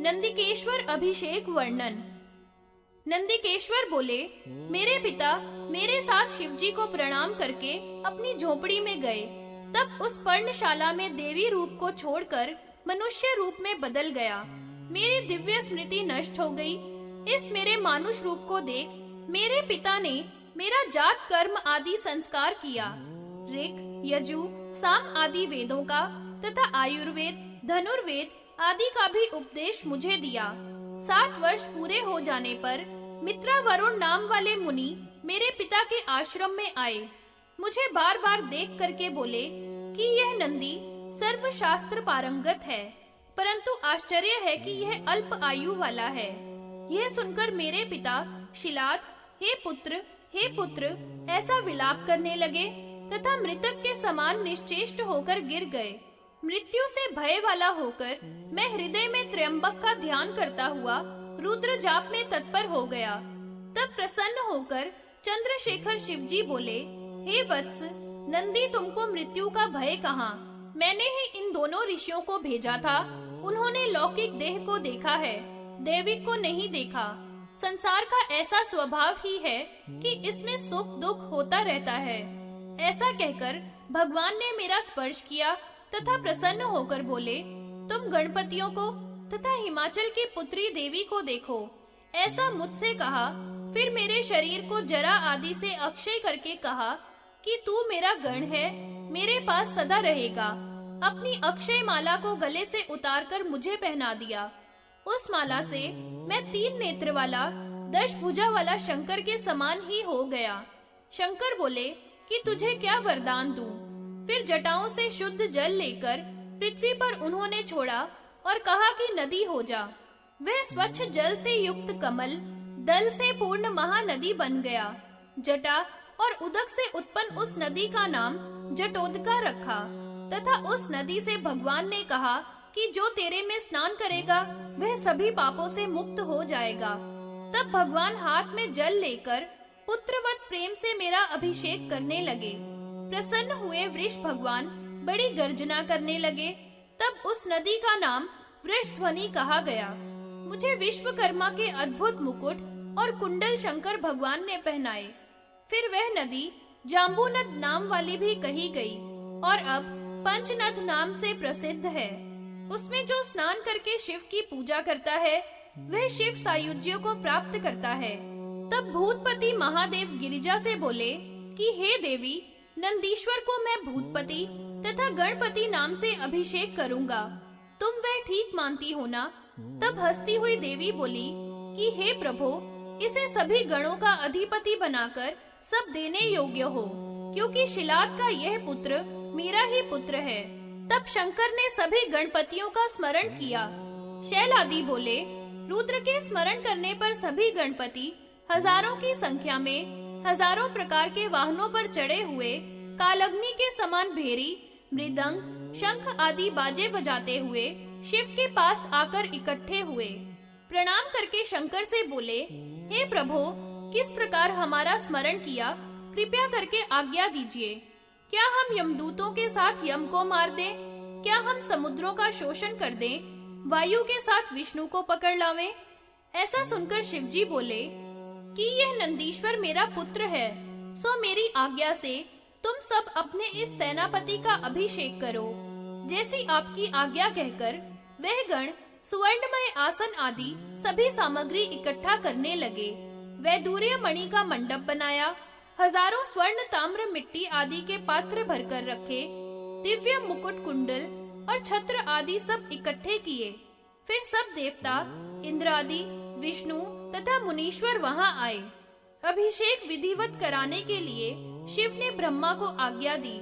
नंदिकेश्वर अभिषेक वर्णन। नंदिकेश्वर बोले, मेरे पिता मेरे साथ शिवजी को प्रणाम करके अपनी झोपड़ी में गए। तब उस पर्णशाला में देवी रूप को छोड़कर मनुष्य रूप में बदल गया। मेरी दिव्य स्मृति नष्ट हो गई। इस मेरे मानुष रूप को देख मेरे पिता ने मेरा जात कर्म आदि संस्कार किया। ऋग, यजु, साम आदि वेदों का तथा आयुर्वेद, धनुर्वेद आदि का भी उपदेश मुझे दिया। 7 वर्ष पूरे हो जाने पर मित्रा वरुण नाम वाले मुनि मेरे पिता के आश्रम में आए। मुझे बार बार देख करके बोले कि यह नंदी सर्व शास्त्र पारंगत है, परंतु आश्चर्य है कि यह अल्प आयु वाला है। यह सुनकर मेरे पिता शिलाद, हे पुत्र ऐसा विलाप करने लगे तथा मृतक के समान निश्चेष्ट होकर गिर गए। मृत्यु से भय वाला होकर मैं हृदय में त्र्यंबक का ध्यान करता हुआ रुद्र जाप में तत्पर हो गया। तब प्रसन्न होकर चंद्रशेखर शिवजी बोले, हे वत्स, नंदी तुमको मृत्यु का भय कहाँ? मैंने ही इन दोनों ऋषियों को भेजा था। उन्होंने लौकिक देह को देखा है, दैविक को नहीं देखा। संसार का ऐसा स्वभाव ही है कि इसमें सुख दुख होता रहता है। ऐसा कहकर भगवान ने मेरा स्पर्श किया तथा प्रसन्न होकर बोले, तुम गणपतियों को तथा हिमाचल की पुत्री देवी को देखो। ऐसा मुझसे कहा। फिर मेरे शरीर को जरा आदि से अक्षय करके कहा कि तू मेरा गण है, मेरे पास सदा रहेगा। अपनी अक्षय माला को गले से उतारकर मुझे पहना दिया। उस माला से मैं 3 नेत्र वाला 10 भुजा वाला शंकर के समान ही हो गया। शंकर बोले कि तुझे क्या वरदान दूं? फिर जटाओं से शुद्ध जल लेकर पृथ्वी पर उन्होंने छोड़ा और कहा कि नदी हो जा। वह स्वच्छ जल से युक्त कमल दल से पूर्ण महानदी बन गया। जटा और उदक से उत्पन्न उस नदी का नाम जटोदका रखा तथा उस नदी से भगवान ने कहा कि जो तेरे में स्नान करेगा वह सभी पापों से मुक्त हो जाएगा। तब भगवान हाथ में जल लेकर पुत्रवत प्रेम से मेरा अभिषेक करने लगे। प्रसन्न हुए वृष भगवान बड़ी गर्जना करने लगे। तब उस नदी का नाम वृषध्वनि कहा गया। मुझे विश्वकर्मा के अद्भुत मुकुट और कुंडल शंकर भगवान ने पहनाए। फिर वह नदी जाम्बूनद नाम वाली भी कही गई और अब पंचनद नाम से प्रसिद्ध है। उसमें जो स्नान करके शिव की पूजा करता है वह शिव सायुज्य को प्राप्त करता है। तब भूतपति महादेव गिरिजा से बोले कि हे देवी, नंदीश्वर को मैं भूतपति तथा गणपति नाम से अभिषेक करूंगा, तुम वह ठीक मानती हो ना? तब हंसती हुई देवी बोली कि हे प्रभु, इसे सभी गणों का अधिपति बनाकर सब देने योग्य हो, क्योंकि शिलाद का यह पुत्र मेरा ही पुत्र है। तब शंकर ने सभी गणपतियों का स्मरण किया। शैल आदि बोले, रुद्र के स्मरण करने पर सभी गणपति हजारों की संख्या में हजारों प्रकार के वाहनों पर चढ़े हुए कालग्नि के समान भेरी, मृदंग, शंख आदि बाजे बजाते हुए शिव के पास आकर इकट्ठे हुए। प्रणाम करके शंकर से बोले, हे प्रभु, किस प्रकार हमारा स्मरण किया, कृपया करके आज्ञा दीजिए। क्या हम यमदूतों के साथ यम को मार दें? क्या हम समुद्रों का शोषण कर दें? वायु के साथ विष्णु को पकड़ लावें? ऐसा सुनकर शिवजी बोले कि यह नंदीश्वर मेरा पुत्र है, सो मेरी आज्ञा से तुम सब अपने इस सेनापति का अभिषेक करो। जैसी आपकी आज्ञा कहकर वह गण सुवर्णमय आसन आदि सभी सामग्री इकट्ठा करने लगे। वैदूर्य मणि का मंडप बनाया, हजारों स्वर्ण ताम्र मिट्टी आदि के पात्र भरकर रखे, दिव्य मुकुट कुंडल और छत्र आदि सब इकट्ठे किए। फिर सब देवता, इंद्र आदि, विष्णु तथा मुनीश्वर वहां आए। अभिषेक विधिवत कराने के लिए शिव ने ब्रह्मा को आज्ञा दी।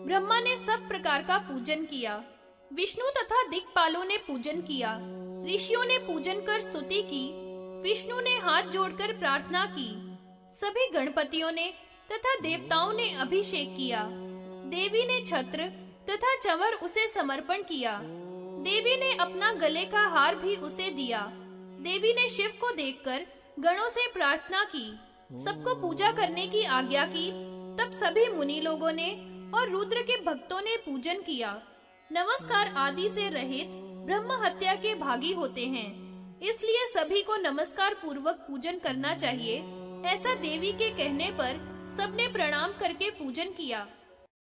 ब्रह्मा ने सब प्रकार का पूजन किया। विष्णु तथा दिक्पालों ने पूजन किया। ऋषियों ने पूजन कर स्तुति की। विष्णु ने हाथ जोड़कर प्रार्थना की। सभी गणपतियों ने तथा देवताओं ने अभिषेक किया। देवी ने छत्र तथा चंवर उसे समर्पण किया। देवी ने अपना गले का हार भी उसे दिया। देवी ने शिव को देखकर गणों से प्रार्थना की, सबको पूजा करने की आज्ञा की। तब सभी मुनि लोगों ने और रुद्र के भक्तों ने पूजन किया। नमस्कार आदि से रहित ब्रह्म हत्या के भागी होते हैं। इसलिए सभी को नमस्कार पूर्वक पूजन करना चाहिए। ऐसा देवी के कहने पर सबने प्रणाम करके पूजन किया।